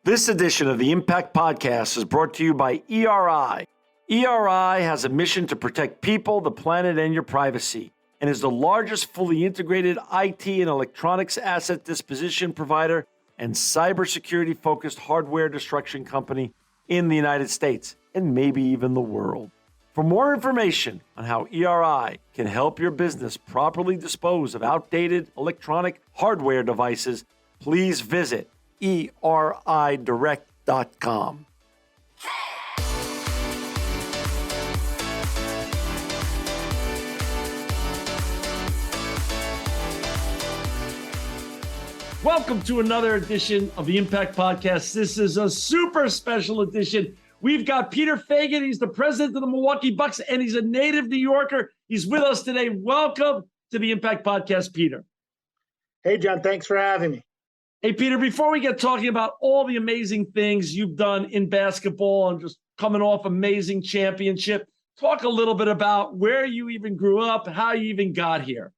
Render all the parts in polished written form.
This edition of the Impact Podcast is brought to you by ERI. ERI has a mission to protect people, the planet, and your privacy, and is the largest fully integrated IT and electronics asset disposition provider and cybersecurity-focused hardware destruction company in the United States, and maybe even the world. For more information on how ERI can help your business properly dispose of outdated electronic hardware devices, please visit eridirect.com. Welcome to another edition of the Impact Podcast. This is a super special edition. We've got Peter Feigin. He's the president of the Milwaukee Bucks, and he's a native New Yorker. He's with us today. Welcome to the Impact Podcast, Peter. Hey, John. Thanks for having me. Hey, Peter, before we get talking about all the amazing things you've done in basketball and just coming off amazing championship, talk a little bit about where you even grew up, how you even got here.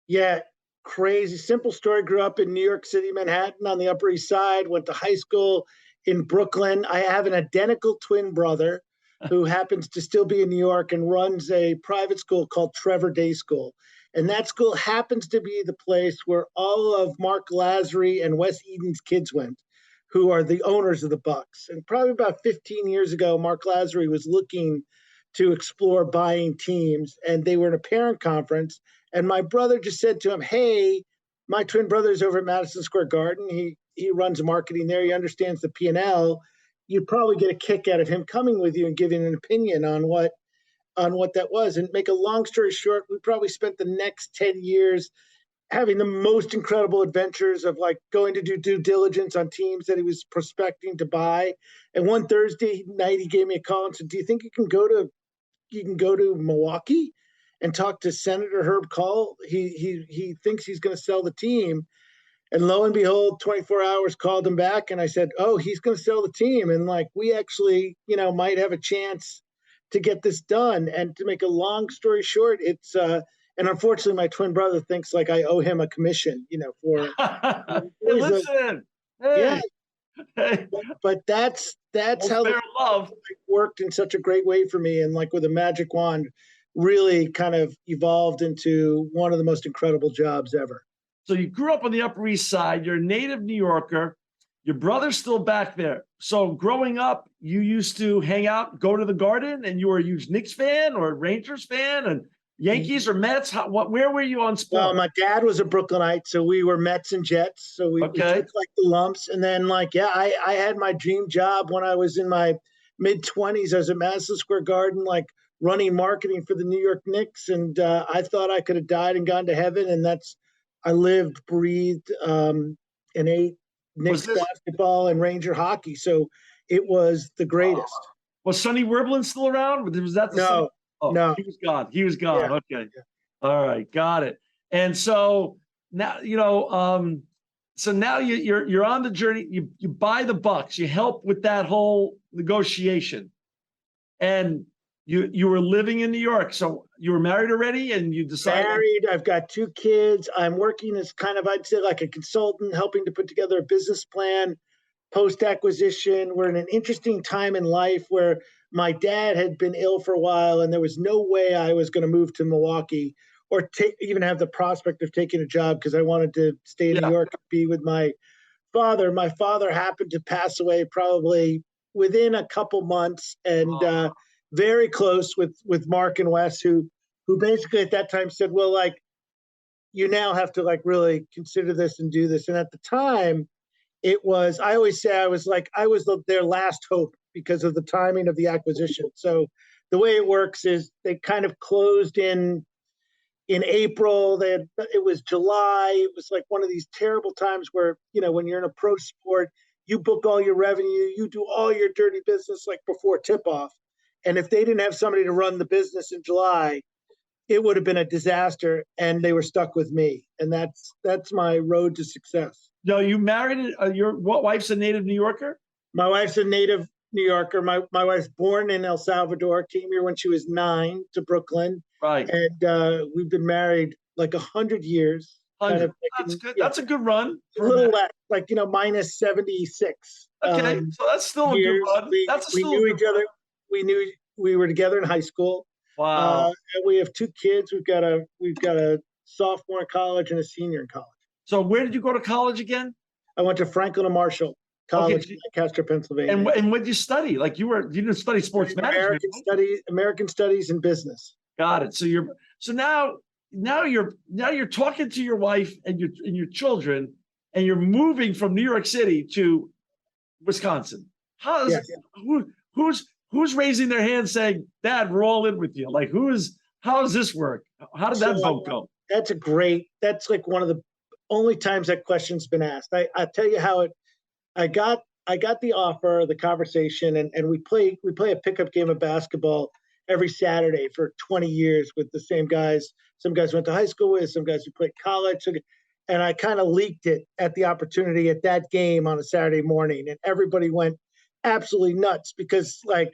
Yeah, crazy. Simple story. Grew up in New York City, Manhattan on the Upper East Side, went to high school in Brooklyn. I have an identical twin brother who happens to still be in New York and runs a private school called Trevor Day School. And that school happens to be the place where all of Mark Lazary and Wes Eden's kids went, who are the owners of the Bucks. And probably about 15 years ago, Mark Lazary was looking to explore buying teams, and they were in a parent conference. And my brother just said to him, hey, my twin brother's over at Madison Square Garden. He runs marketing there. He understands the P&L. You'd probably get a kick out of him coming with you and giving an opinion on what that was. And make a long story short, we probably spent the next 10 years having the most incredible adventures of like going to do due diligence on teams that he was prospecting to buy. And one Thursday night, he gave me a call and said, do you think you can go to Milwaukee and talk to Senator Herb Kohl? He thinks he's going to sell the team. And lo and behold, 24 hours called him back. And I said, oh, he's going to sell the team. And like, we actually, might have a chance to get this done. And to make a long story short, it's and unfortunately my twin brother thinks like I owe him a commission, for Listen. Yeah. Hey. But that's how fair love worked in such a great way for me, and like with a magic wand really kind of evolved into one of the most incredible jobs ever. So you grew up on the Upper East Side, you're a native New Yorker. Your brother's still back there. So growing up, you used to hang out, go to the Garden, and you were a huge Knicks fan or a Rangers fan and Yankees or Mets? Where were you on sports? Well, my dad was a Brooklynite, so we were Mets and Jets. So we took like the lumps. And then I had my dream job when I was in my mid-20s. I was at Madison Square Garden, like running marketing for the New York Knicks. And I thought I could have died and gone to heaven. And I lived, breathed, and ate Knicks basketball and Ranger hockey. So it was the greatest. Was Sonny Werblin still around? Was that the No. Oh, no. He was gone. He was gone. Yeah. Okay. Yeah. All right. Got it. And so now, so now you're on the journey. You buy the Bucks. You help with that whole negotiation. And you were living in New York. So you were married already and you decided. Married. I've got 2 kids. I'm working as kind of, I'd say like a consultant, helping to put together a business plan post-acquisition. We're in an interesting time in life where my dad had been ill for a while, and there was no way I was going to move to Milwaukee or even have the prospect of taking a job because I wanted to stay in New York and be with my father. My father happened to pass away probably within a couple months, and very close with Mark and Wes, who basically at that time said, well, like, you now have to like really consider this and do this. And at the time, it was, I always say I was their last hope because of the timing of the acquisition. So the way it works is they kind of closed in April. It was July. It was like one of these terrible times where, when you're in a pro sport, you book all your revenue, you do all your dirty business like before tip off. And if they didn't have somebody to run the business in July, it would have been a disaster, and they were stuck with me. And that's my road to success. No, you married your wife's a native New Yorker? My wife's a native New Yorker. My wife's born in El Salvador, came here when she was 9 to Brooklyn. Right. And we've been married like 100 years. kind of That's good. That's a good run. A little less, like, minus 76. Okay, so that's still a good Years. run. We knew each other. We knew we were together in high school. Wow. And we have 2 kids. We've got a sophomore in college and a senior in college. So where did you go to college again? I went to Franklin and Marshall College in Lancaster, Pennsylvania. And what did you study? Like you didn't study sports management. American studies and business. Got it. So now you're talking to your wife and your children, and you're moving from New York City to Wisconsin. Who's raising their hand saying, "Dad, we're all in with you"? Like how does this work? How did that vote go? That's like one of the only times that question's been asked. I'll tell you how I got the offer, the conversation, and we play a pickup game of basketball every Saturday for 20 years with the same guys. Some guys went to high school with, some guys who played college. And I kind of leaked it at the opportunity at that game on a Saturday morning. And everybody went absolutely nuts because, like,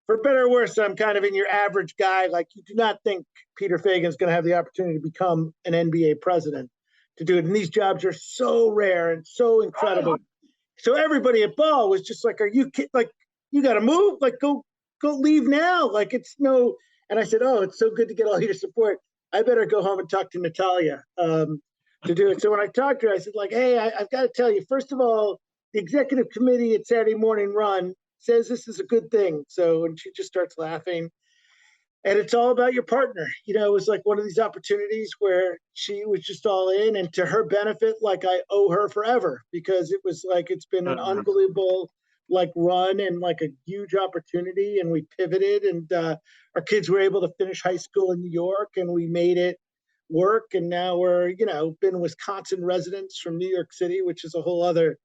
for better or worse, I'm kind of in your average guy. Like, you do not think Peter Feigin's going to have the opportunity to become an NBA president to do it. And these jobs are so rare and so incredible. So everybody at Ball was just like, "Are you kidding? Like, you got to move? Like, go leave now. Like, it's no." And I said, "Oh, it's so good to get all your support. I better go home and talk to Natalia to do it." So when I talked to her, I said, like, "Hey, I've got to tell you, first of all, the executive committee at Saturday Morning Run says this is a good thing." So, and she just starts laughing. And it's all about your partner. It was like one of these opportunities where she was just all in, and to her benefit, like, I owe her forever because it was like, it's been an unbelievable like run and like a huge opportunity. And we pivoted, and our kids were able to finish high school in New York, and we made it work. And now we're, been Wisconsin residents from New York City, which is a whole other,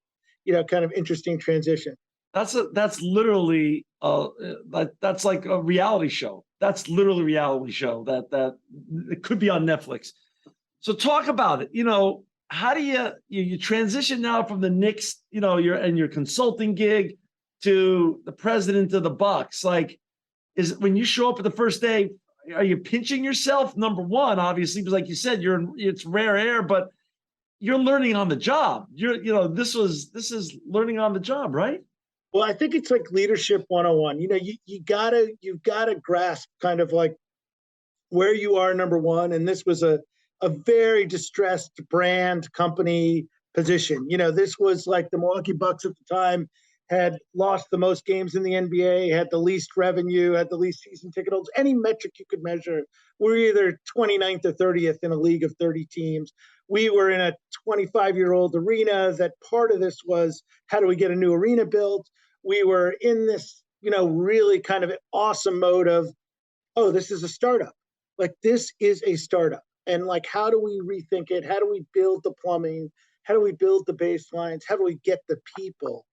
kind of interesting transition. That's literally that's like a reality show. That's literally a reality show that it could be on Netflix. So talk about it. How do you transition now from the Knicks, your consulting gig to the president of the Bucks? Like, is when you show up at the first day, are you pinching yourself? Number one, obviously, because like you said, it's rare air, but you're learning on the job. This is learning on the job, right? Well, I think it's like leadership 101. You've gotta grasp kind of like where you are, number one. And this was a very distressed brand company position. This was like the Milwaukee Bucks at the time had lost the most games in the NBA, had the least revenue, had the least season ticket holders. Any metric you could measure, we're either 29th or 30th in a league of 30 teams. We were in a 25-year-old arena. That part of this was, how do we get a new arena built? We were in this, really kind of awesome mode of, oh, this is a startup. Like, this is a startup. And like, how do we rethink it? How do we build the plumbing? How do we build the baselines? How do we get the people,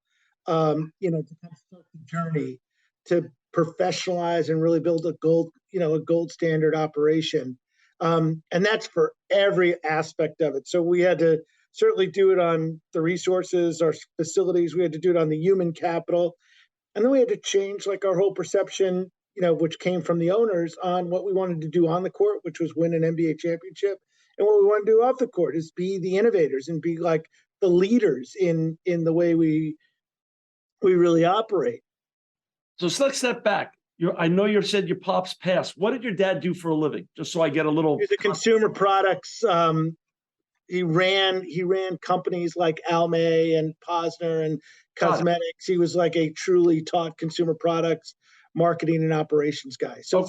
to kind of start the journey to professionalize and really build a gold standard operation. And that's for every aspect of it. So we had to certainly do it on the resources, our facilities. We had to do it on the human capital. And then we had to change like our whole perception, which came from the owners, on what we wanted to do on the court, which was win an NBA championship. And what we want to do off the court is be the innovators and be like the leaders in the way we really operate. So let's step back. I know you said your pops passed. What did your dad do for a living? Just so I get a little. He's a consumer products. He ran companies like Almay and Posner and cosmetics. He was like a truly taught consumer products marketing and operations guy. So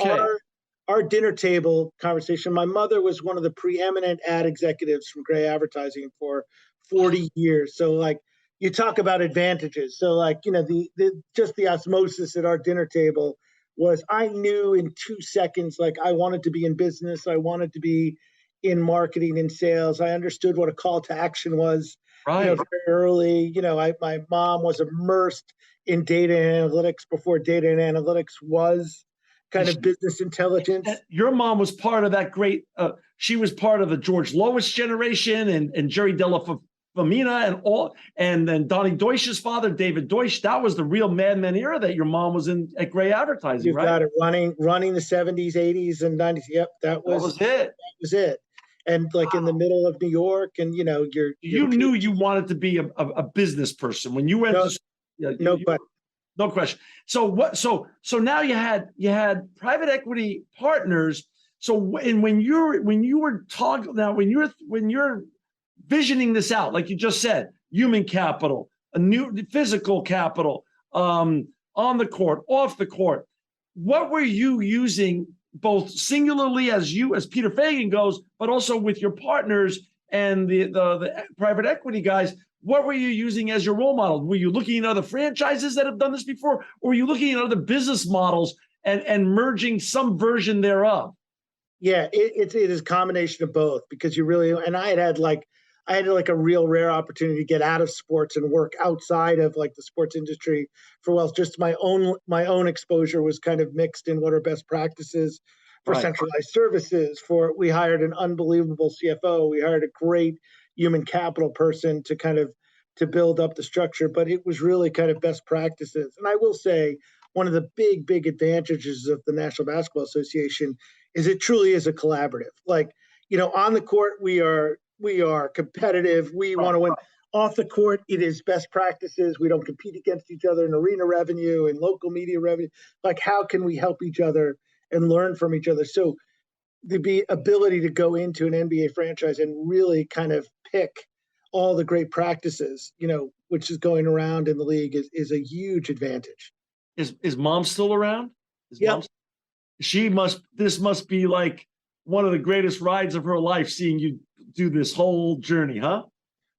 our dinner table conversation, my mother was one of the preeminent ad executives from Gray Advertising for 40 years. So like, you talk about advantages. So like, just the osmosis at our dinner table was, I knew in 2 seconds, like, I wanted to be in business. I wanted to be in marketing and sales. I understood what a call to action was, very early. My mom was immersed in data and analytics before data and analytics was kind of business intelligence. Your mom was part of that great, she was part of the George Lois generation and Jerry Della Famina and then Donnie Deutsch's father, David Deutsch. That was the real Mad Men era that your mom was in at Gray Advertising, You've got it, running the 70s, 80s, and 90s. Yep, that was it. That was it. and like in the middle of New York, and You knew you wanted to be a business person when you went no, to school. no question. No question. So what? So now you had private equity partners. So when you were talking now, when you're visioning this out, like you just said, human capital, a new physical capital, on the court, off the court. What were you using both singularly as Peter Feigin goes, but also with your partners and the private equity guys? What were you using as your role model? Were you looking at other franchises that have done this before, or were you looking at other business models and merging some version thereof? Yeah, it is a combination of both, because you really, and I had like a real rare opportunity to get out of sports and work outside of like the sports industry for wealth. Just my own exposure was kind of mixed in what are best practices for centralized services. We hired an unbelievable CFO. We hired a great human capital person to build up the structure, but it was really kind of best practices. And I will say, one of the big advantages of the National Basketball Association is it truly is a collaborative. Like, on the court, we are competitive. We want to win. Off the court, it is best practices. We don't compete against each other in arena revenue and local media revenue. Like, how can we help each other and learn from each other? So the ability to go into an NBA franchise and really kind of pick all the great practices, which is going around in the league, is a huge advantage. Is mom still around? Yeah. This must be like one of the greatest rides of her life, seeing you do this whole journey, huh?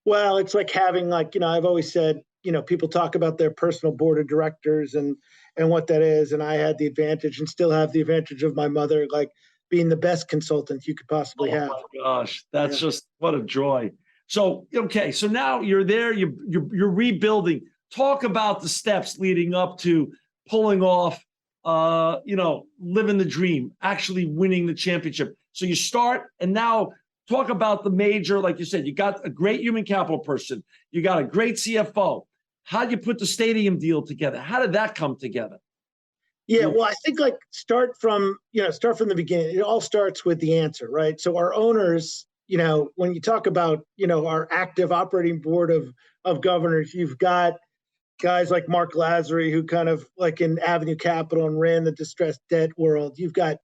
Well, it's like having, like, I've always said, people talk about their personal board of directors and what that is. And I had the advantage and still have the advantage of my mother, like being the best consultant you could possibly have. Oh my gosh, that's just what a joy. So, okay, so now you're there, you're rebuilding. Talk about the steps leading up to pulling off, living the dream, actually winning the championship. So you start, and now talk about the major, like you said, you got a great human capital person, you got a great CFO. How did you put the stadium deal together? How did that come together? Yeah, well, I think like start from the beginning. It all starts with the answer, right? So our owners, when you talk about, our active operating board of governors, you've got guys like Mark Lazary, who kind of like in Avenue Capital and ran the distressed debt world. You've got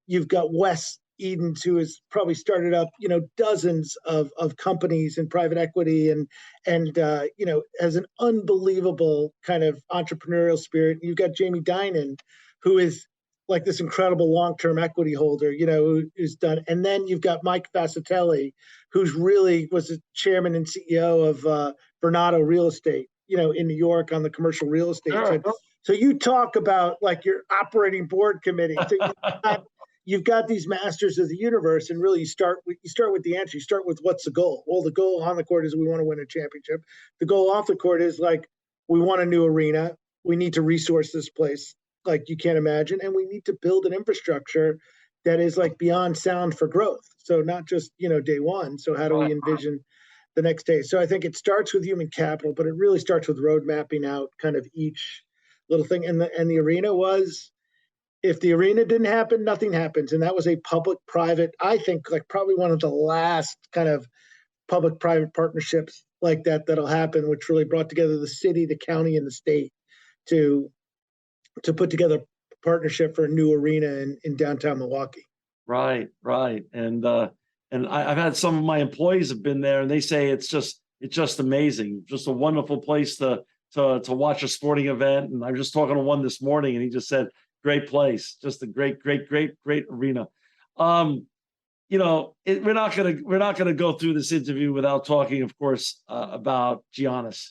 Wes Edens, who has probably started up, dozens of companies in private equity and has an unbelievable kind of entrepreneurial spirit. You've got Jamie Dinan, who is like this incredible long-term equity holder, who's done. And then you've got Mike Fascitelli, who's really was the chairman and CEO of Bernardo Real Estate, in New York on the commercial real estate side. So you talk about like your operating board committee. So you've got these masters of the universe, and really you start with the answer. You start with, what's the goal? Well, the goal on the court is we want to win a championship. The goal off the court is like, we want a new arena. We need to resource this place like you can't imagine, and we need to build an infrastructure that is like beyond sound for growth. So not just day one. So how do we envision the next day? So I think it starts with human capital, but it really starts with road mapping out kind of each little thing. And the arena was, if the arena didn't happen, nothing happens. And that was a public-private, I think, like probably one of the last kind of public-private partnerships like that'll happen, which really brought together the city, the county, and the state to put together a partnership for a new arena in downtown Milwaukee. Right. And I've had some of my employees have been there, and they say it's just amazing, just a wonderful place to watch a sporting event. And I was just talking to one this morning, and he just said, great place, just a great arena. We're not gonna go through this interview without talking, of course, about Giannis.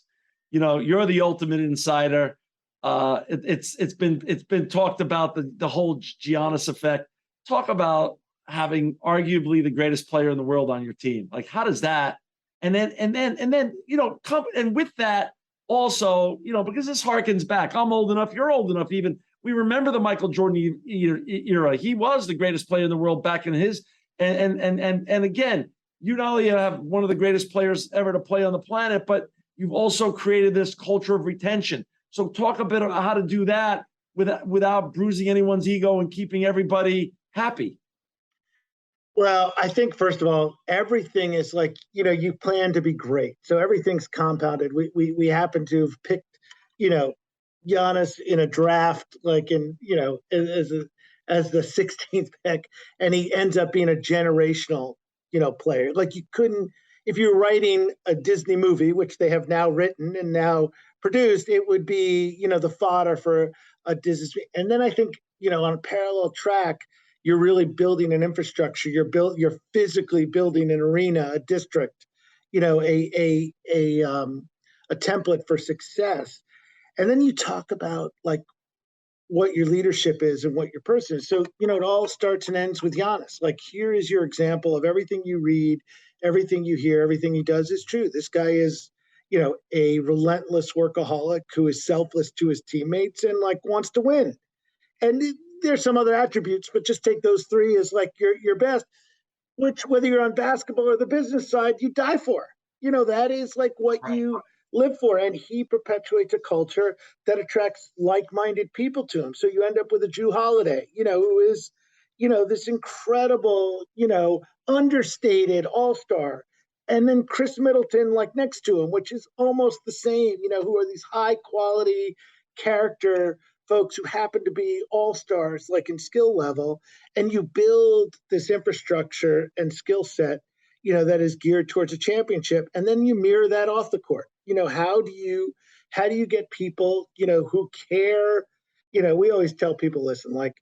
You're the ultimate insider. It's been talked about, the whole Giannis effect. Talk about having arguably the greatest player in the world on your team. Like, how does that? And then and with that also, because this harkens back. I'm old enough. You're old enough. Even we remember the Michael Jordan era. He was the greatest player in the world back in his. And again, you not only have one of the greatest players ever to play on the planet, but you've also created this culture of retention. So talk a bit about how to do that without bruising anyone's ego and keeping everybody happy. Well, I think first of all, everything is like, you plan to be great. So everything's compounded. We happen to have picked, you know, Giannis in a draft, like as the 16th pick, and he ends up being a generational, player. Like you couldn't, if you're writing a Disney movie, which they have now written and now produced, it would be, the fodder for a Disney. And then I think, on a parallel track, you're really building an infrastructure. You're physically building an arena, a district, a template for success. And then you talk about like what your leadership is and what your person is. So, it all starts and ends with Giannis. Like, here is your example of everything you read, everything you hear, everything he does is true. This guy is, a relentless workaholic who is selfless to his teammates and like wants to win. And there's some other attributes, but just take those three as like your best, which whether you're on basketball or the business side, you die for. That is like what you live for. And he perpetuates a culture that attracts like-minded people to him. So you end up with a Drew Holiday, who is, this incredible, understated all-star. And then Chris Middleton, like next to him, which is almost the same, who are these high quality character folks who happen to be all-stars, like in skill level, and you build this infrastructure and skill set, that is geared towards a championship. And then you mirror that off the court. How do you get people, who care? We always tell people, listen, like,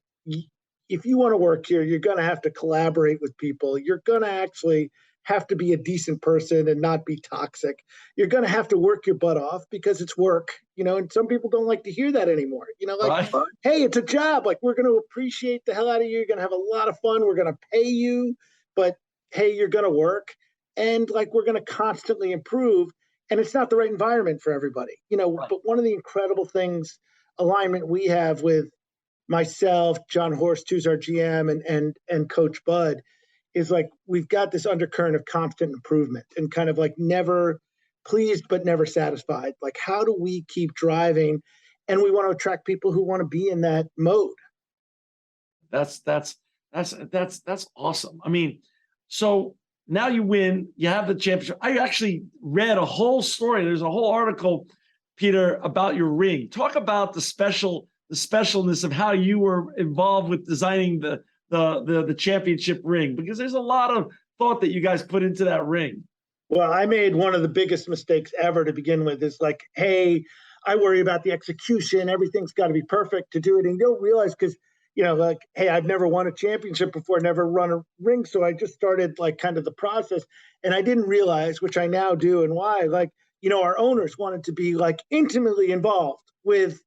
if you want to work here, you're going to have to collaborate with people. You're going to actually have to be a decent person and not be toxic. You're going to have to work your butt off because it's work, and some people don't like to hear that anymore. Hey, it's a job. Like, we're going to appreciate the hell out of you. You're going to have a lot of fun. We're going to pay you, but hey, you're going to work. And like, we're going to constantly improve. And it's not the right environment for everybody, but one of the incredible things, alignment we have with myself, John Horst, who's our GM, and Coach Bud, is like, we've got this undercurrent of constant improvement and kind of like never pleased but never satisfied. Like, how do we keep driving? And we want to attract people who want to be in that mode. That's awesome. I mean, so now you win, you have the championship. I actually read a whole story. There's a whole article, Peter, about your ring. Talk about the specialness of how you were involved with designing the championship ring, because there's a lot of thought that you guys put into that ring. Well, I made one of the biggest mistakes ever to begin with, is like, hey, I worry about the execution. Everything's got to be perfect to do it. And you don't realize, because, like, hey, I've never won a championship before, never run a ring. So I just started like kind of the process, and I didn't realize, which I now do, and why, like, our owners wanted to be like intimately involved with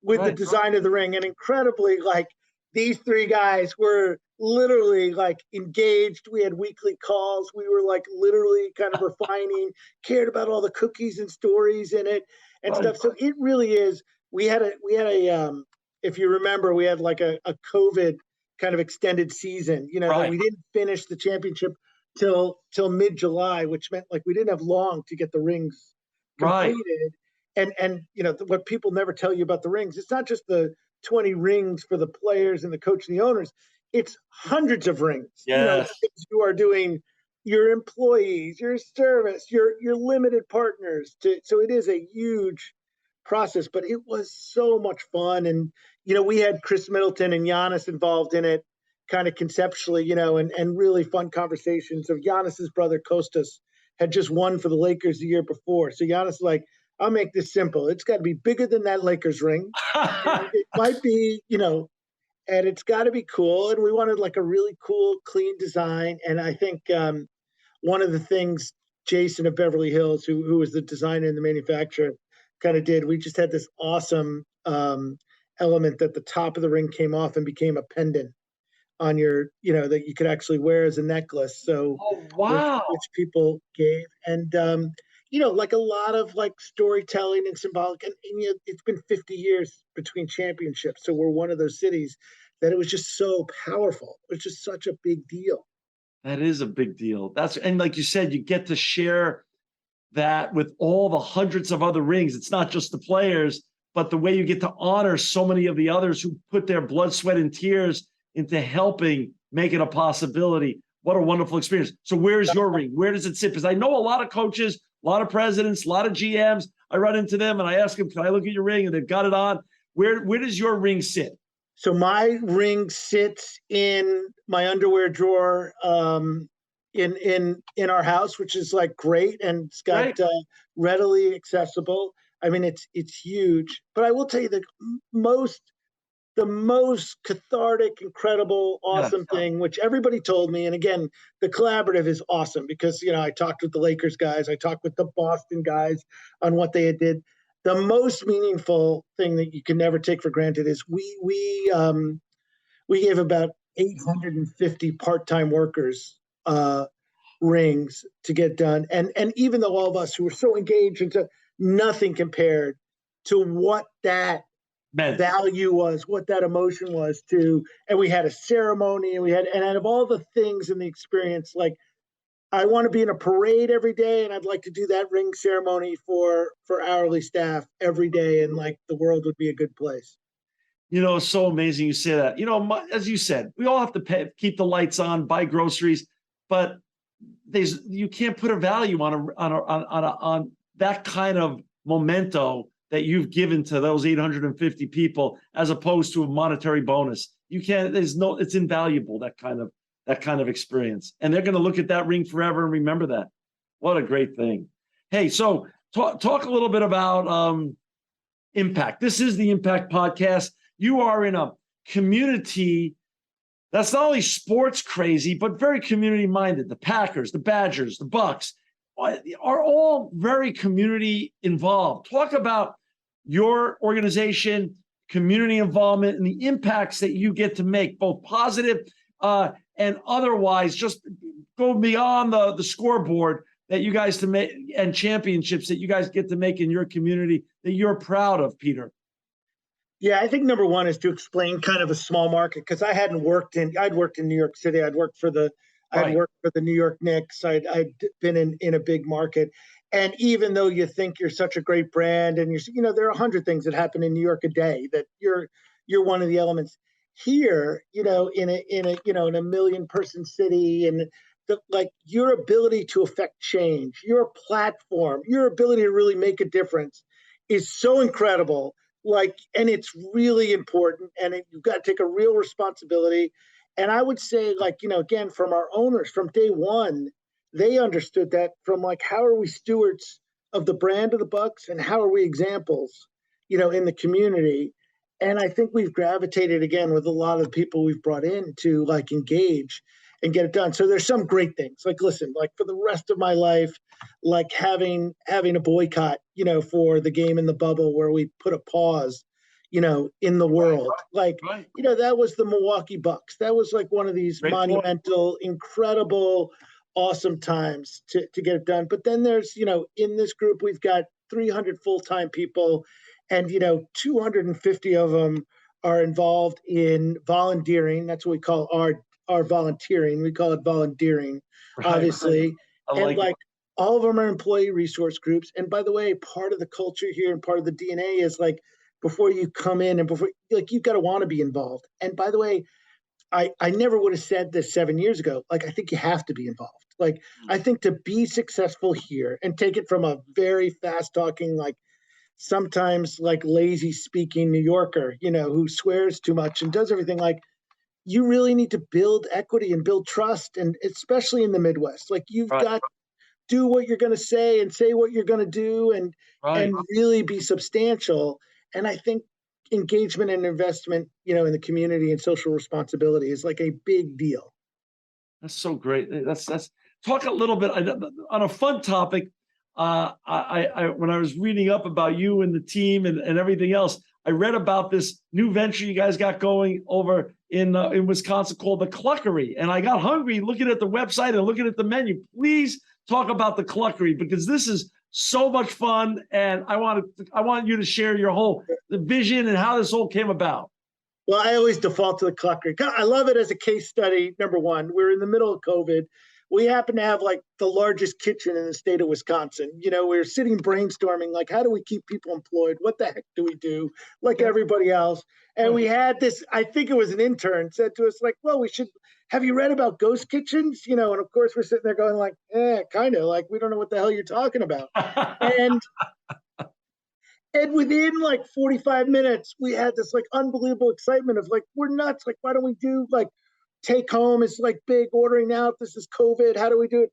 the design of the ring. And incredibly, like, these three guys were literally like engaged. We had weekly calls. We were like literally kind of refining, cared about all the cookies and stories in it and stuff. So it really is. We had a if you remember, we had like a COVID kind of extended season, we didn't finish the championship till mid-July, which meant like we didn't have long to get the rings completed. And what people never tell you about the rings, it's not just the 20 rings for the players and the coach and the owners. It's hundreds of rings. Yes. You are doing your employees, your service, your limited partners. So it is a huge process, but it was so much fun. And, we had Chris Middleton and Giannis involved in it kind of conceptually, and really fun conversations of Giannis's brother Kostas had just won for the Lakers the year before. So Giannis like, I'll make this simple. It's got to be bigger than that Lakers ring. It might be, and it's got to be cool. And we wanted like a really cool, clean design. And I think one of the things Jason of Beverly Hills, who was the designer and the manufacturer, kind of did, we just had this awesome element that the top of the ring came off and became a pendant on your, that you could actually wear as a necklace. So, which people gave. And, like a lot of like storytelling and symbolic, and it's been 50 years between championships. So we're one of those cities that it was just so powerful. It was just such a big deal. That is a big deal. And like you said, you get to share that with all the hundreds of other rings. It's not just the players, but the way you get to honor so many of the others who put their blood, sweat, and tears into helping make it a possibility. What a wonderful experience. So where's your ring? Where does it sit? Because I know a lot of coaches, a lot of presidents, a lot of GMs. I run into them and I ask them, can I look at your ring? And they've got it on. Where does your ring sit? So my ring sits in my underwear drawer in our house, which is like great, and it's got readily accessible. I mean, it's huge. But I will tell you the most cathartic, incredible, awesome thing, which everybody told me. And again, the collaborative is awesome because, I talked with the Lakers guys, I talked with the Boston guys on what they had did. The most meaningful thing that you can never take for granted is we gave about 850 part-time workers rings to get done. And even though all of us who were so engaged into nothing compared to what that value was, what that emotion was and we had a ceremony and out of all the things in the experience, like I want to be in a parade every day, and I'd like to do that ring ceremony for hourly staff every day, and like the world would be a good place. It's so amazing you say that. As you said, we all have to keep the lights on, buy groceries, but you can't put a value on that kind of memento that you've given to those 850 people as opposed to a monetary bonus. You can't. It's invaluable, that kind of experience, and they're going to look at that ring forever and remember that. What a great thing. Hey, so talk a little bit about impact. This is the Impact Podcast. You are in a community that's not only sports crazy, but very community minded. The Packers, the Badgers, the Bucks are all very community involved. Talk about your organization, community involvement, and the impacts that you get to make, both positive and otherwise, just go beyond the scoreboard that you guys to make, and championships that you guys get to make in your community that you're proud of, Peter. Yeah, I think number one is to explain kind of a small market, because I'd worked in New York City. I'd worked for the New York Knicks. I'd been in a big market. And even though you think you're such a great brand and there are 100 things that happen in New York a day, that you're one of the elements. Here, in a million person city, and your ability to affect change, your platform, your ability to really make a difference is so incredible. And it's really important, and you've got to take a real responsibility. And I would say, again, from our owners from day one, they understood that from how are we stewards of the brand of the Bucks, and how are we examples, in the community. And I think we've gravitated again with a lot of the people we've brought in to engage and get it done. So there's some great things. Listen, for the rest of my life, having a boycott, for the game in the bubble where we put a pause, in the world. That was the Milwaukee Bucks. That was one of these monumental, incredible, awesome times to get it done. But then there's, in this group, we've got 300 full-time people, and 250 of them are involved in volunteering. That's what we call our volunteering. We call it volunteering, obviously. And all of them are employee resource groups. And by the way, part of the culture here and part of the DNA is before you come in and before you've got to want to be involved. And by the way, I never would have said this 7 years ago. I think you have to be involved. I think to be successful here, and take it from a very fast talking, sometimes lazy speaking New Yorker, who swears too much and does everything, you really need to build equity and build trust. And especially in the Midwest, you've got to do what you're going to say and say what you're going to do, and really be substantial. And I think engagement and investment, in the community and social responsibility is a big deal. That's so great. That's talk a little bit on a fun topic. I when I was reading up about you and the team and everything else, I read about this new venture you guys got going over in Wisconsin called the Cluckery, and I got hungry looking at the website and looking at the menu. Please talk about the Cluckery, because this is so much fun, and I want you to share your the vision and how this all came about. Well, I always default to the Cluckery. I love it as a case study. Number one, we're in the middle of COVID. We happen to have the largest kitchen in the state of Wisconsin. We're sitting brainstorming, how do we keep people employed? What the heck do we do? Everybody else. And we had this, I think it was an intern said to us, well, we should have you read about ghost kitchens? And of course we're sitting there going like, kind of like, we don't know what the hell you're talking about. And within like 45 minutes, we had this like unbelievable excitement of like, we're nuts. Like, why don't we do like take home is like big, ordering out. This is COVID. How do we do it?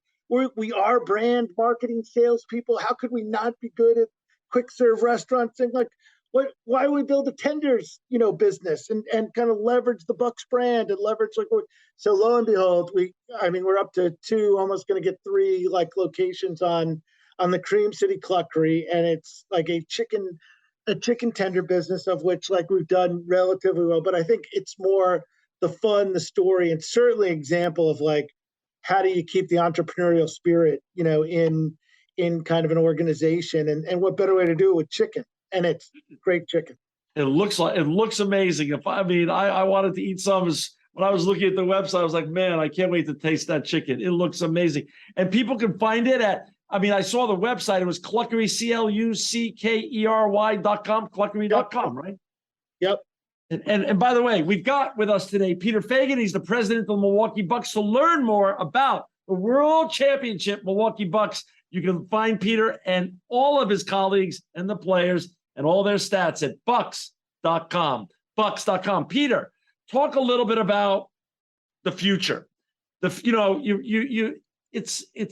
We are brand marketing salespeople. How could we not be good at quick serve restaurants? And like, why we build a tenders, business and kind of leverage the Bucks brand and leverage so lo and behold, we're up to 2, almost going to get 3 like locations on the Cream City Cluckery, and it's like a chicken tender business of which like we've done relatively well. But I think it's more the fun, the story, and certainly example of like how do you keep the entrepreneurial spirit, in kind of an organization, and what better way to do it with chicken, and it's great chicken. It looks amazing. I wanted to eat some. When I was looking at the website, I was like, man, I can't wait to taste that chicken. It looks amazing, and people can find it at. I saw the website. It was Cluckery, CLUCKERY.com, cluckery.com, right? Yep. And by the way, we've got with us today Peter Feigin. He's the president of the Milwaukee Bucks. To learn more about the World Championship Milwaukee Bucks, you can find Peter and all of his colleagues and the players and all their stats at bucks.com. Bucks.com. Peter, talk a little bit about the future. It's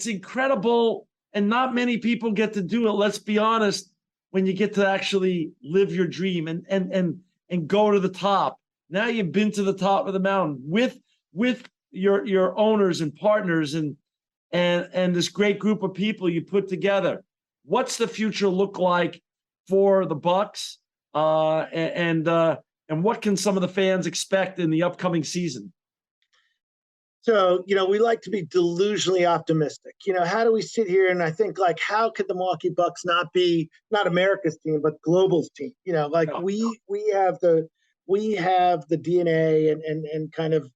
incredible. And not many people get to do it. Let's be honest, when you get to actually live your dream and go to the top. Now you've been to the top of the mountain with your owners and partners and this great group of people you put together. What's the future look like for the Bucks? And what can some of the fans expect in the upcoming season? So, we like to be delusionally optimistic. How do we sit here and I think like, how could the Milwaukee Bucks not be not America's team, but global's team? We have the DNA and kind of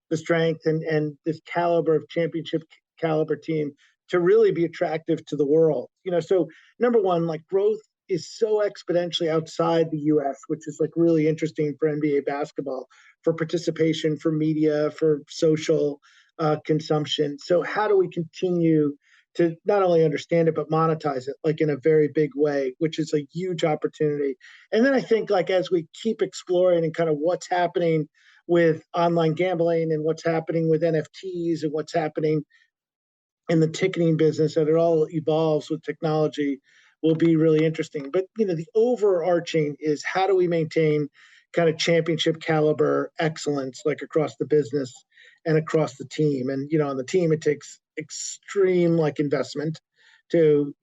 the strength and this caliber of championship caliber team to really be attractive to the world. So number one, like growth is so exponentially outside the US, which is like really interesting for NBA basketball, for participation, for media, for social consumption. So how do we continue to not only understand it, but monetize it like in a very big way, which is a huge opportunity. And then I think like as we keep exploring and kind of what's happening with online gambling and what's happening with NFTs and what's happening in the ticketing business, and it all evolves with technology, will be really interesting. But the overarching is how do we maintain kind of championship caliber excellence like across the business and across the team. And on the team it takes extreme like investment to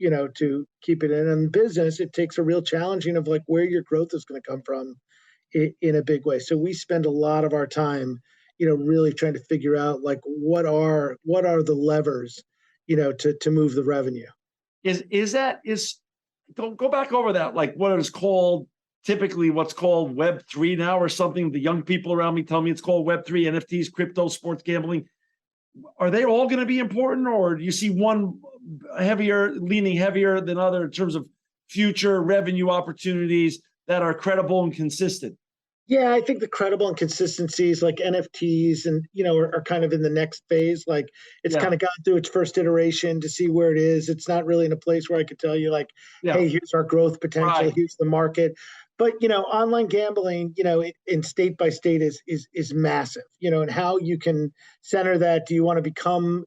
keep it in. And business, it takes a real challenging of like where your growth is going to come from in a big way. So we spend a lot of our time really trying to figure out like what are the levers to move the revenue. Don't go back over that, like what is called typically what's called Web3 now or something. The young people around me tell me it's called Web3, NFTs, crypto, sports gambling. Are they all going to be important, or do you see one leaning heavier than other in terms of future revenue opportunities that are credible and consistent? Yeah, I think the credible and consistencies like NFTs and, are kind of in the next phase. Like it's kind of gone through its first iteration to see where it is. It's not really in a place where I could tell you like, hey, here's our growth potential. Right. Here's the market. But, online gambling, in state by state is massive, and how you can center that. Do you want to become,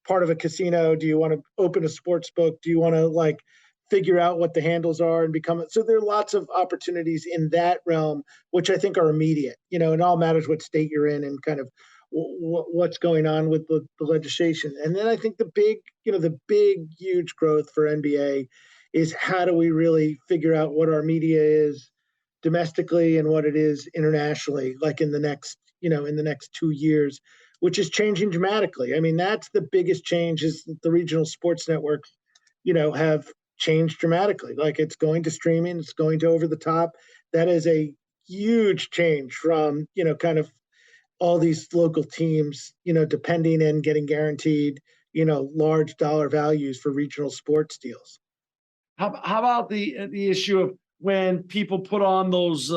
part of a casino? Do you want to open a sports book? Do you want to like figure out what the handles are and become it? So there are lots of opportunities in that realm, which I think are immediate, it all matters what state you're in and kind of what's going on with the legislation. And then I think the big huge growth for NBA is how do we really figure out what our media is domestically and what it is internationally, like in the next 2 years, which is changing dramatically. I mean, that's the biggest change is the regional sports networks, have changed dramatically. Like it's going to streaming, it's going to over the top. That is a huge change from, kind of all these local teams, depending and getting guaranteed, large dollar values for regional sports deals. How about the issue of when people put on those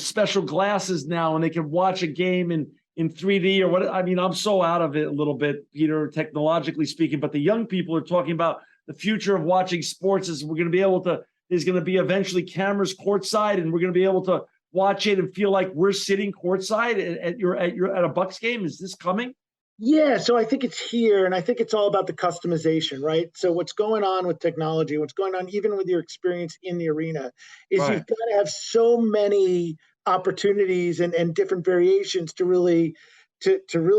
special glasses now and they can watch a game in 3D or what. I mean, I'm so out of it a little bit, Peter, technologically speaking, but the young people are talking about the future of watching sports is we're going to be able to, there's going to be eventually cameras courtside and we're going to be able to watch it and feel like we're sitting courtside at a Bucks game. Is this coming? Yeah, so I think it's here, and I think it's all about the customization, right? So what's going on with technology, what's going on even with your experience in the arena, is Right. you've got to have so many opportunities and different variations to really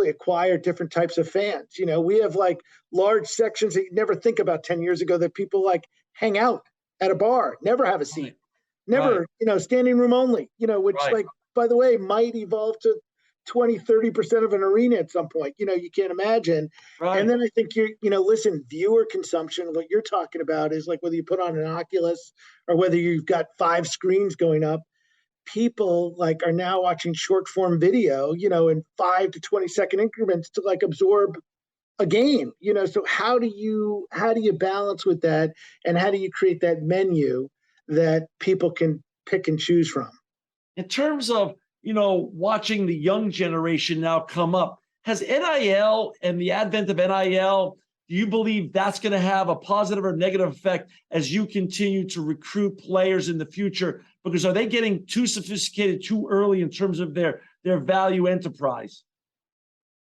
acquire different types of fans. You know, we have like large sections that you never think about 10 years ago that people like hang out at a bar, never have a seat, Right. Right. never, standing room only, which Right. like, by the way, might evolve to 20-30% of an arena at some point. You can't imagine. And Right. then I think listen, viewer consumption, what you're talking about is like whether you put on an Oculus or whether you've got 5 screens going up, people like are now watching short form video, in 5 to 20 second increments to like absorb a game. So how do you balance with that, and how do you create that menu that people can pick and choose from? In terms of, watching the young generation now come up, has NIL and the advent of NIL, do you believe that's going to have a positive or negative effect as you continue to recruit players in the future? Because are they getting too sophisticated too early in terms of their value enterprise?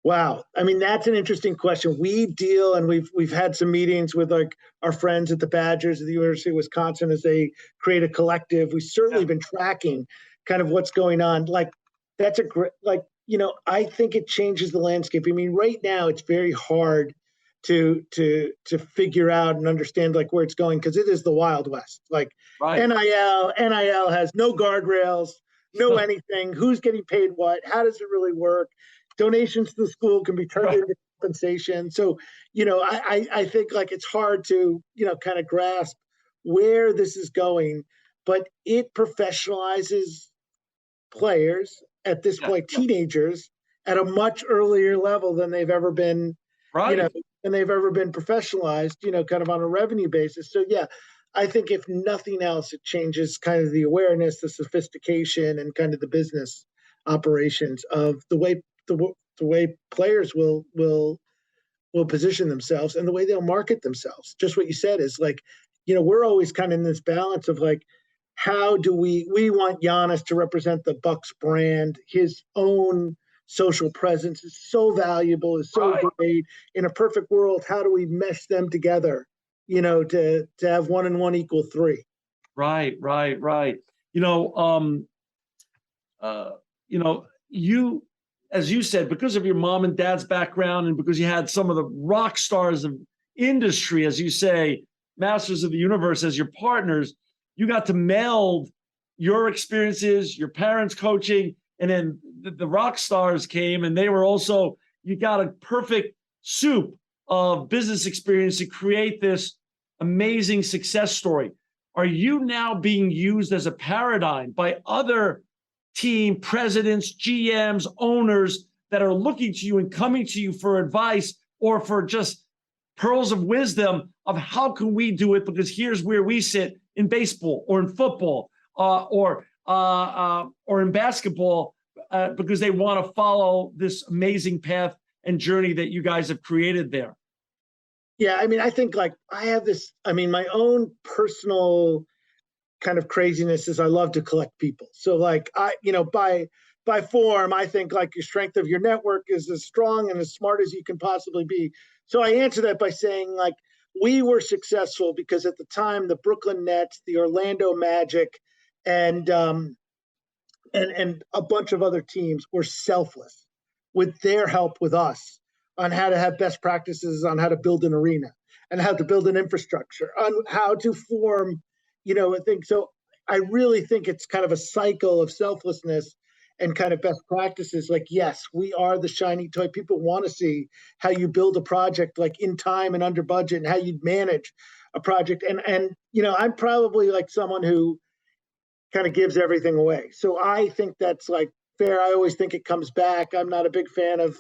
Wow. I mean, that's an interesting question. We deal, and we've had some meetings with like our friends at the Badgers at the University of Wisconsin as they create a collective. We've certainly Yeah. been tracking kind of what's going on. Like, that's a great, like, I think it changes the landscape. I mean, right now it's very hard to figure out and understand like where it's going, because it is the Wild West. Like Right. NIL has no guardrails, no anything. Who's getting paid what? How does it really work? Donations to the school can be turned Right. into compensation. So, I think like it's hard to, kind of grasp where this is going, but it professionalizes players at this Yeah. point, Yeah. teenagers at a much earlier level than they've ever been, you know, Right. than they've ever been professionalized, kind of on a revenue basis. So yeah, I think if nothing else, it changes kind of the awareness, the sophistication, and kind of the business operations of the way players will position themselves and the way they'll market themselves. Just what you said is like, we're always kind of in this balance of like, how do we want Giannis to represent the Bucks brand, his own social presence is so valuable, is so Right. great. In a perfect world, how do we mesh them together, to have 1 and 1 = 3? Right. Right. Right. You know, uh, you, as you said, because of your mom and dad's background and because you had some of the rock stars of industry, as you say, masters of the universe as your partners, you got to meld your experiences, your parents coaching, and then the rock stars came and they were also, you got a perfect soup of business experience to create this amazing success story. Are you now being used as a paradigm by other team presidents, GMs, owners that are looking to you and coming to you for advice or for just pearls of wisdom of how can we do it? Because here's where we sit in baseball or in football or in basketball, because they want to follow this amazing path and journey that you guys have created there. Yeah, I mean, I think like I have this. I mean, my own personal kind of craziness is I love to collect people. So like by form, I think like your strength of your network is as strong and as smart as you can possibly be. So I answer that by saying like we were successful because at the time the Brooklyn Nets, the Orlando Magic, and and a bunch of other teams were selfless with their help with us on how to have best practices on how to build an arena and how to build an infrastructure, on how to form, I think so. I really think it's kind of a cycle of selflessness and kind of best practices. Like, yes, we are the shiny toy. People want to see how you build a project like in time and under budget and how you manage a project. And I'm probably like someone who kind of gives everything away. So I think that's like fair. I always think it comes back. I'm not a big fan of,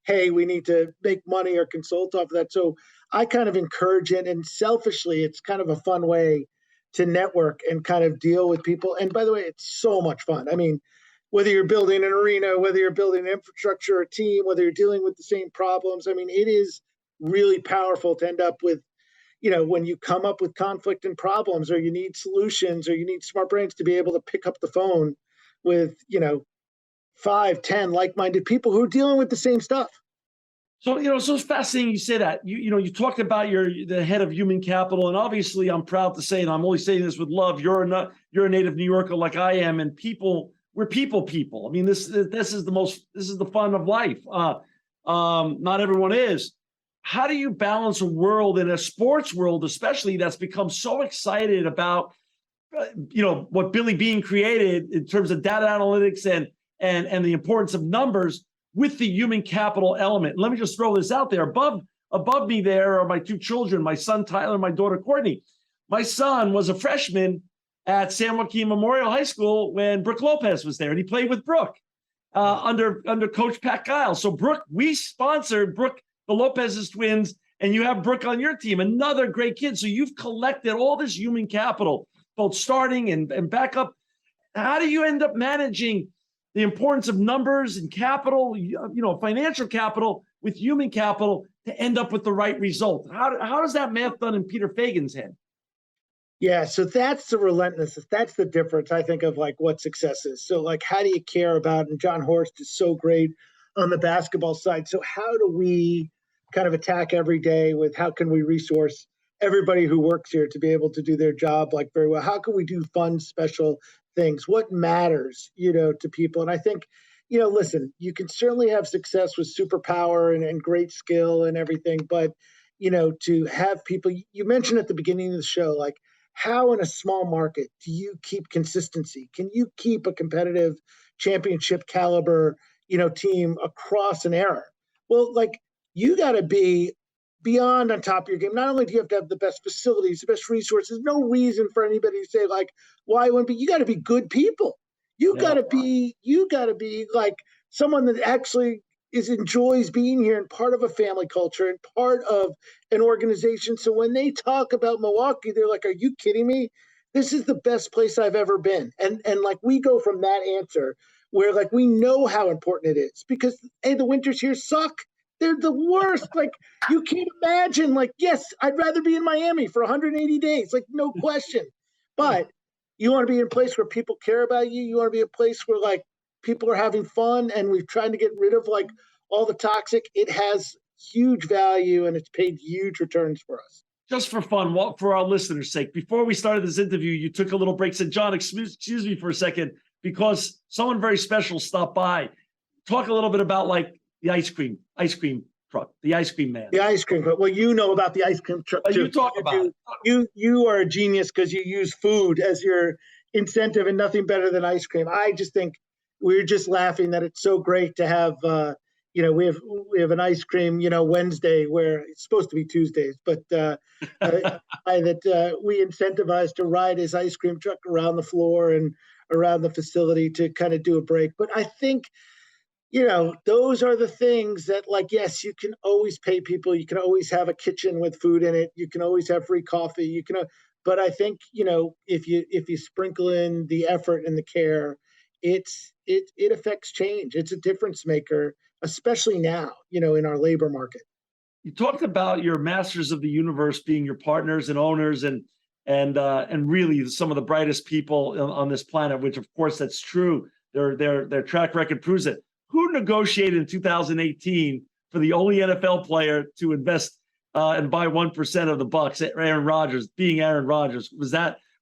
hey, we need to make money or consult off of that. So I kind of encourage it. And selfishly, it's kind of a fun way to network and kind of deal with people. And by the way, it's so much fun. I mean, whether you're building an arena, whether you're building an infrastructure or a team, whether you're dealing with the same problems. I mean, it is really powerful to end up with, when you come up with conflict and problems, or you need solutions, or you need smart brains to be able to pick up the phone with, 5, 10 like-minded people who are dealing with the same stuff. So, so it's fascinating you say that. You talked about the head of human capital, and obviously I'm proud to say, and I'm only saying this with love, you're a native New Yorker like I am, and we're people. I mean, this is the fun of life. Not everyone is. How do you balance a world, in a sports world especially, that's become so excited about what Billy Beane created in terms of data analytics and the importance of numbers, with the human capital element? And let me just throw this out there. Above me there are my two children, my son Tyler and my daughter Courtney. My son was a freshman at San Joaquin Memorial High School when Brooke Lopez was there, and he played with Brooke under Coach Pat Giles. So Brooke, we sponsored Brooke, the Lopez's twins, and you have Brooke on your team, another great kid. So you've collected all this human capital, both starting and backup. How do you end up managing the importance of numbers and capital, financial capital with human capital to end up with the right result? How does that math done in Peter Feigin's head? Yeah, so that's the relentlessness. That's the difference, I think, of like what success is. So like, how do you care about, and John Horst is so great on the basketball side. So how do we kind of attack every day with how can we resource everybody who works here to be able to do their job like very well? How can we do fun, special things? What matters, to people? And I think, listen, you can certainly have success with superpower and great skill and everything, but, to have people, you mentioned at the beginning of the show, like, how in a small market do you keep consistency? Can you keep a competitive championship caliber, team across an era? Well, like, you got to be beyond on top of your game. Not only do you have to have the best facilities, the best resources, no reason for anybody to say like, why wouldn't be? You got to be good people. You got to be like someone that actually enjoys being here and part of a family culture and part of an organization. So when they talk about Milwaukee, they're like, are you kidding me? This is the best place I've ever been. And like, we go from that answer where like, we know how important it is because, hey, the winters here suck. They're the worst. Like, you can't imagine. Like, yes, I'd rather be in Miami for 180 days. Like, no question. But you want to be in a place where people care about you. You want to be a place where, like, people are having fun, and we've tried to get rid of, like, all the toxic. It has huge value, and it's paid huge returns for us. Just for fun, for our listeners' sake, before we started this interview, you took a little break, said, John, excuse me for a second, because someone very special stopped by. Talk a little bit about, like, the ice cream truck, the ice cream man. The ice cream truck. Well, you know about the ice cream truck too. You talk about it. You are a genius because you use food as your incentive, and nothing better than ice cream. I just think we're just laughing that it's so great to have. We have an ice cream, Wednesday, where it's supposed to be Tuesdays, but we incentivize to ride his ice cream truck around the floor and around the facility to kind of do a break. But I think, those are the things that, like, yes, you can always pay people. You can always have a kitchen with food in it. You can always have free coffee. But I think, if you sprinkle in the effort and the care, it affects change. It's a difference maker, especially now, in our labor market. You talked about your masters of the universe being your partners and owners and really some of the brightest people on this planet, which of course that's true. Their track record proves it. Who negotiated in 2018 for the only NFL player to invest and buy 1% of the Bucs? Aaron Rodgers, being Aaron Rodgers,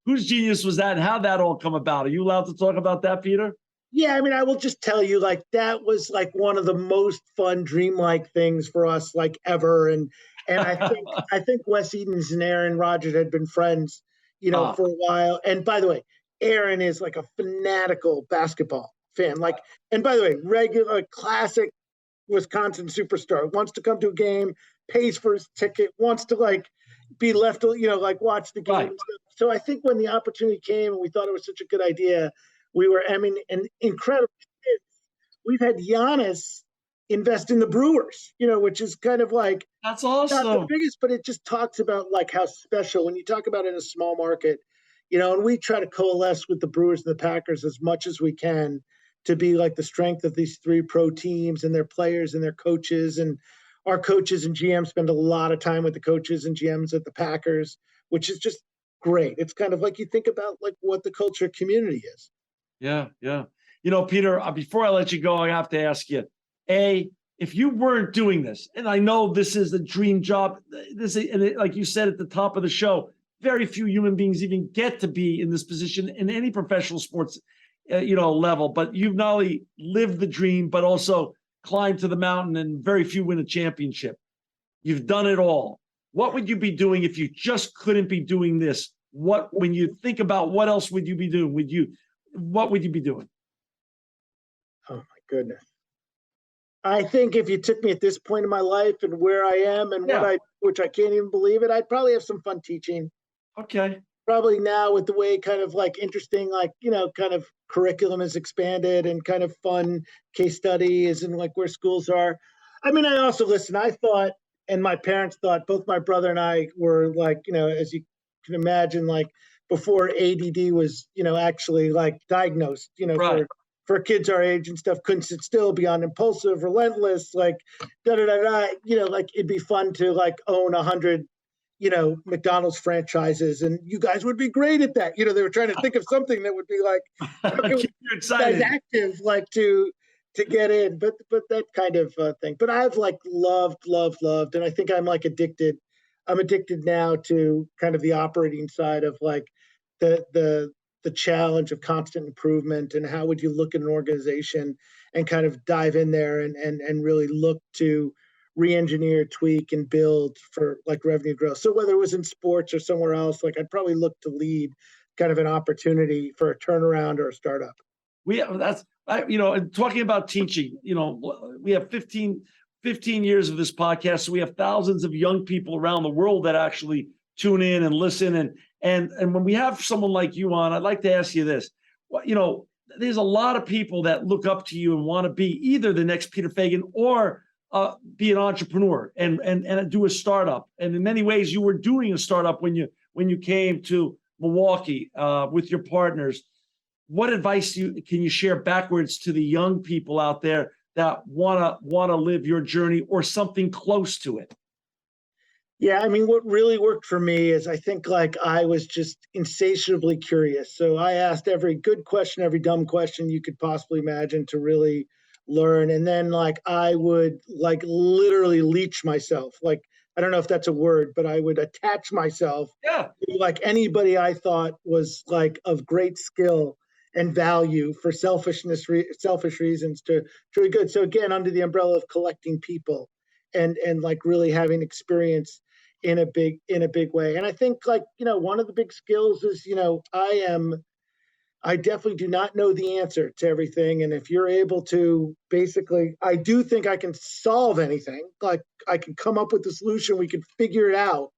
whose genius was that, and how'd that all come about? Are you allowed to talk about that, Peter? Yeah, I mean, I will just tell you, like, that was like one of the most fun, dreamlike things for us, like, ever. And I think Wes Edens and Aaron Rodgers had been friends, for a while. And by the way, Aaron is like a fanatical basketball fan. Like, and by the way, regular classic Wisconsin superstar, wants to come to a game, pays for his ticket, wants to like be left, watch the game. Right. So I think when the opportunity came and we thought it was such a good idea, we were, an incredible. We've had Giannis invest in the Brewers, which is kind of like, that's awesome. Not the biggest, but it just talks about like how special when you talk about in a small market, and we try to coalesce with the Brewers and the Packers as much as we can to be like the strength of these 3 pro teams and their players and their coaches. And our coaches and GMs spend a lot of time with the coaches and GMs at the Packers, which is just great. It's kind of like you think about like what the culture community is. Yeah, yeah. Peter, before I let you go, I have to ask you, if you weren't doing this, and I know this is a dream job, like you said at the top of the show, very few human beings even get to be in this position in any professional sports, level. But you've not only lived the dream, but also climbed to the mountain, and very few win a championship. You've done it all. What would you be doing if you just couldn't be doing this? When you think about what else would you be doing? What would you be doing? Oh my goodness. I think if you took me at this point in my life and where I am and which I can't even believe it, I'd probably have some fun teaching. Okay. Probably now with the way kind of like interesting, like, kind of curriculum is expanded and kind of fun case studies and like where schools are. I mean, I thought, and my parents thought, both my brother and I were like, as you can imagine, like before ADD was, actually like diagnosed, right. for kids our age and stuff, couldn't sit still, beyond impulsive, relentless, like like it'd be fun to like own 100, McDonald's franchises, and you guys would be great at that. They were trying to think of something that would be like keep you excited, active, like to get in, but that kind of thing. But I've like loved, and I think I'm like addicted. I'm addicted now to kind of the operating side of like the challenge of constant improvement, and how would you look at an organization and kind of dive in there and really look to re-engineer, tweak, and build for like revenue growth. So whether it was in sports or somewhere else, like I'd probably look to lead kind of an opportunity for a turnaround or a startup. And talking about teaching, we have 15 years of this podcast. So we have thousands of young people around the world that actually tune in and listen. And when we have someone like you on, I'd like to ask you this. There's a lot of people that look up to you and want to be either the next Peter Feigin or be an entrepreneur and do a startup. And in many ways, you were doing a startup when you came to Milwaukee with your partners. What advice can you share backwards to the young people out there that want to live your journey or something close to it? Yeah, I mean, what really worked for me is I think like I was just insatiably curious. So I asked every good question, every dumb question you could possibly imagine to really learn. And then like I would like literally leech myself. Like, I don't know if that's a word, but I would attach myself to like anybody I thought was like of great skill and value for selfish reasons to really good. So again, under the umbrella of collecting people and like really having experience in a big way. And I think like, one of the big skills is, I definitely do not know the answer to everything. And if you're able to basically, I do think I can solve anything. Like I can come up with the solution. We can figure it out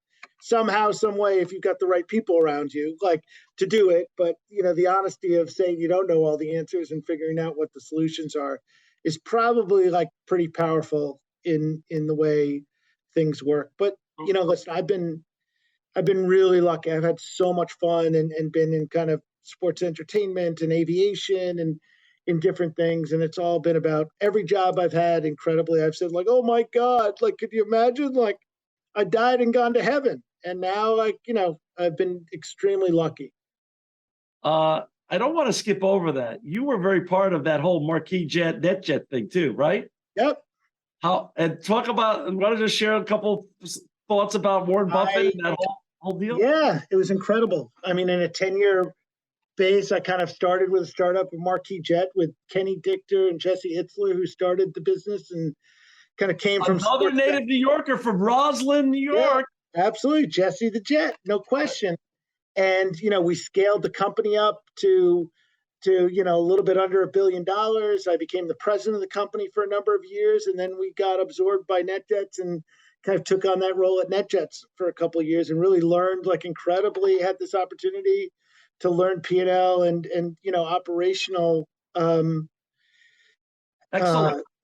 somehow, some way, if you've got the right people around you, like to do it. But, the honesty of saying you don't know all the answers and figuring out what the solutions are is probably like pretty powerful in the way things work. But, listen, I've been really lucky. I've had so much fun and been in kind of sports entertainment and aviation and in different things. And it's all been about every job I've had. Incredibly, I've said like, oh my God, like, could you imagine? Like I died and gone to heaven. And now like, I've been extremely lucky. I don't want to skip over that. You were very part of that whole Marquis Jet, NetJet thing too, right? Yep. Want to just share a couple thoughts about Warren Buffett and that whole deal? Yeah, it was incredible. I mean, in a 10-year base, I kind of started with a startup of Marquis Jet with Kenny Dichter and Jesse Itzler, who started the business and kind of came from another native New Yorker from Roslyn, New York. Yeah, absolutely. Jesse the Jet, no question. And, we scaled the company up to a little bit under $1 billion. I became the president of the company for a number of years. And then we got absorbed by NetJets and kind of took on that role at NetJets for a couple of years and really learned like incredibly, had this opportunity to learn P&L and operational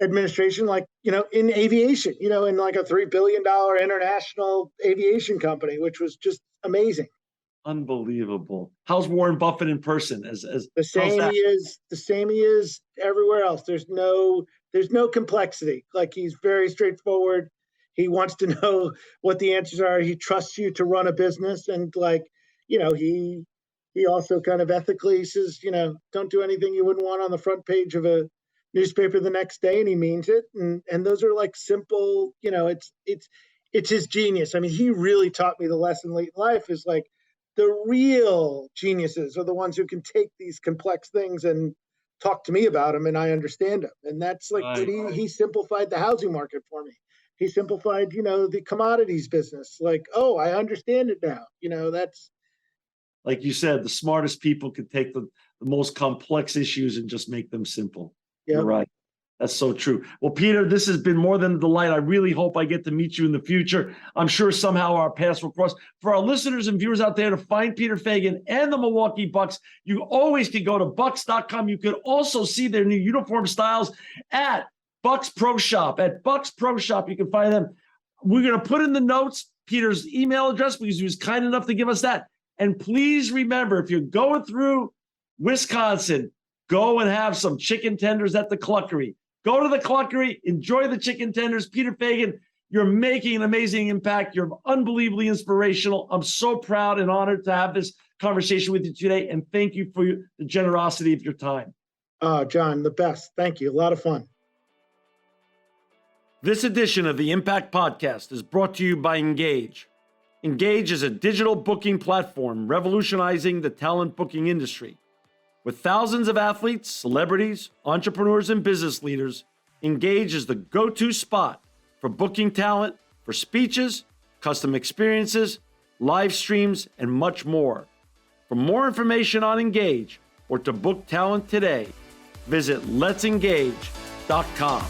administration, like, in aviation, in like a $3 billion international aviation company, which was just amazing. Unbelievable. How's Warren Buffett in person? The same he is everywhere else. There's no complexity. Like, he's very straightforward. He wants to know what the answers are. He trusts you to run a business, and he also kind of ethically says, don't do anything you wouldn't want on the front page of a newspaper the next day, and he means it. And those are like simple, it's his genius. I mean, he really taught me the lesson late in life is like, the real geniuses are the ones who can take these complex things and talk to me about them, and I understand them. And that's like what he simplified the housing market for me. He simplified, the commodities business. Like, oh, I understand it now. That's, like you said, the smartest people could take the most complex issues and just make them simple. Yep. You're right. That's so true. Well, Peter, this has been more than a delight. I really hope I get to meet you in the future. I'm sure somehow our paths will cross. For our listeners and viewers out there, to find Peter Feigin and the Milwaukee Bucks, you always can go to Bucks.com. You could also see their new uniform styles at Bucks Pro Shop. At Bucks Pro Shop, you can find them. We're going to put in the notes Peter's email address because he was kind enough to give us that. And please remember, if you're going through Wisconsin, go and have some chicken tenders at the Cluckery. Go to the Cluckery, enjoy the chicken tenders. Peter Feigin, you're making an amazing impact. You're unbelievably inspirational. I'm so proud and honored to have this conversation with you today. And thank you for the generosity of your time. John, the best. Thank you. A lot of fun. This edition of the Impact Podcast is brought to you by Engage. Engage is a digital booking platform revolutionizing the talent booking industry. With thousands of athletes, celebrities, entrepreneurs, and business leaders, Engage is the go-to spot for booking talent, for speeches, custom experiences, live streams, and much more. For more information on Engage or to book talent today, visit letsengage.com.